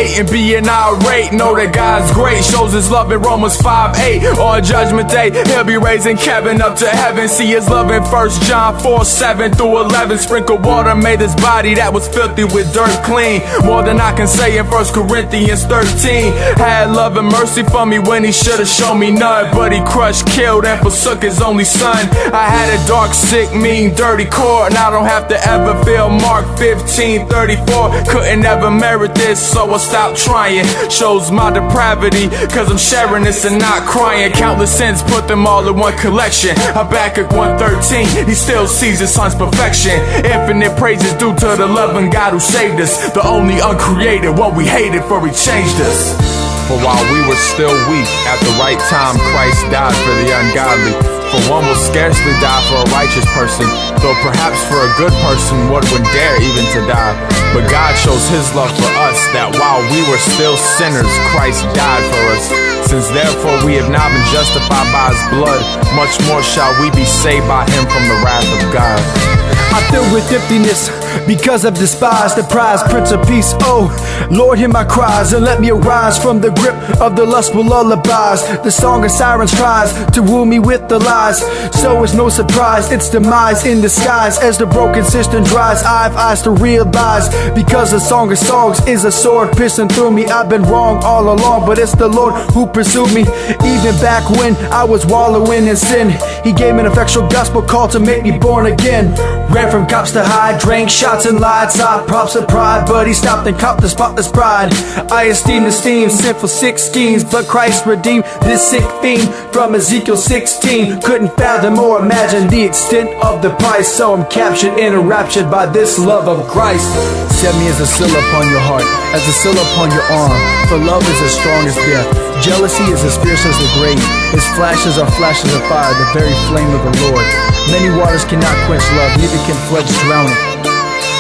hate and being irate. Know that God's great, shows his love in Romans 5:8. On Judgment Day, he'll be raising Kevin up to heaven. See his love in 1 John 4:7-11. Sprinkle water, made his body that was filthy with dirt clean. More than I can say in 1 Corinthians 13. Had love and mercy for me when he should've shown me none. But he crushed, killed, and forsook his only son. I had a dark, sick, mean, dirty core, and I don't have to ever feel Mark 15:34. Couldn't ever merit this, so I stopped trying. Shows my depravity, cause I'm sharing this and not crying. Countless sins, put them all in one collection. Habakkuk 1:13, he still sees his son's perfection. Infinite praises due to the loving God who saved us. The only uncreated, what we hated, for he changed us. For while we were still weak, at the right time Christ died for the ungodly. For one will scarcely die for a righteous person, though perhaps for a good person one would dare even to die. But God shows his love for us, that while we were still sinners, Christ died for us. Since therefore we have now been justified by his blood, much more shall we be saved by him from the wrath of God. I'm filled with emptiness because I've despised the prize, Prince of Peace. Oh, Lord, hear my cries and let me arise from the grip of the lustful lullabies. The song of sirens tries to woo me with the lies, so it's no surprise it's demise in disguise. As the broken cistern dries, I've eyes to realize, because the song of songs is a sword piercing through me. I've been wrong all along, but it's the Lord who pursued me. Even back when I was wallowing in sin, he gave me an effectual gospel call to make me born again. Ran from cops to hide, drank shots and lied, sought props of pride, but he stopped and copped the spotless pride. I esteem sinful sick schemes, but Christ redeemed this sick fiend from Ezekiel 16. Couldn't fathom or imagine the extent of the price, so I'm captured and enraptured by this love of Christ. Set me as a seal upon your heart, as a seal upon your arm, for love is as strong as death. Jealousy is as fierce as the grave. Its flashes are flashes of fire, the very flame of the Lord. Many waters cannot quench love, neither can floods drown it.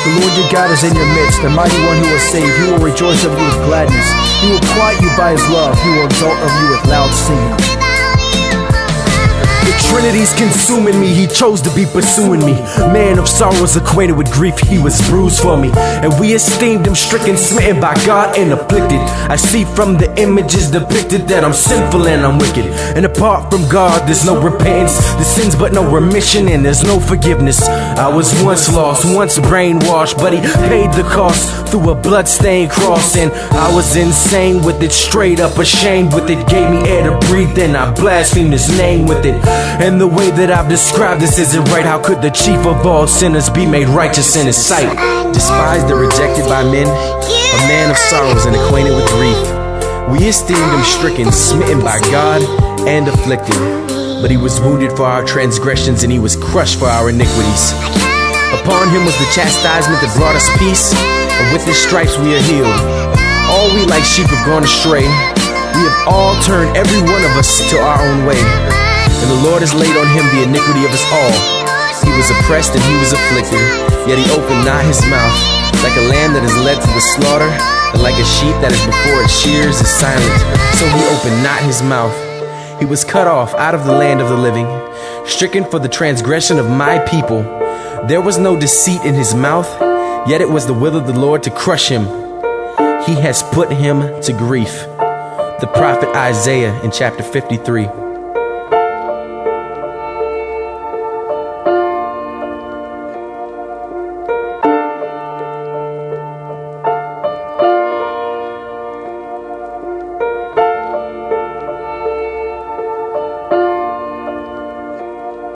The Lord your God is in your midst, the mighty one who will save. He will rejoice over you with gladness. He will quiet you by his love. He will exalt over you with loud singing. The Trinity's consuming me, he chose to be pursuing me. Man of sorrows, acquainted with grief, he was bruised for me. And we esteemed him stricken, smitten by God and afflicted. I see from the images depicted that I'm sinful and I'm wicked. And apart from God, there's no repentance. There's sins but no remission, and there's no forgiveness. I was once lost, once brainwashed, but he paid the cost through a bloodstained cross. And I was insane with it, straight up ashamed with it. Gave me air to breathe, and I blasphemed his name with it. And the way that I've described this isn't right. How could the chief of all sinners be made righteous in his sight? Despised and rejected by men, a man of sorrows and acquainted with grief. We esteemed him stricken, smitten by God and afflicted. But he was wounded for our transgressions, and he was crushed for our iniquities. Upon him was the chastisement that brought us peace, and with his stripes we are healed. All we like sheep have gone astray. We have all turned, every one of us, to our own way. And the Lord has laid on him the iniquity of us all. He was oppressed and he was afflicted, yet he opened not his mouth. Like a lamb that is led to the slaughter, and like a sheep that is before its shears is silent, so he opened not his mouth. He was cut off out of the land of the living, stricken for the transgression of my people. There was no deceit in his mouth, yet it was the will of the Lord to crush him. He has put him to grief. The prophet Isaiah in chapter 53.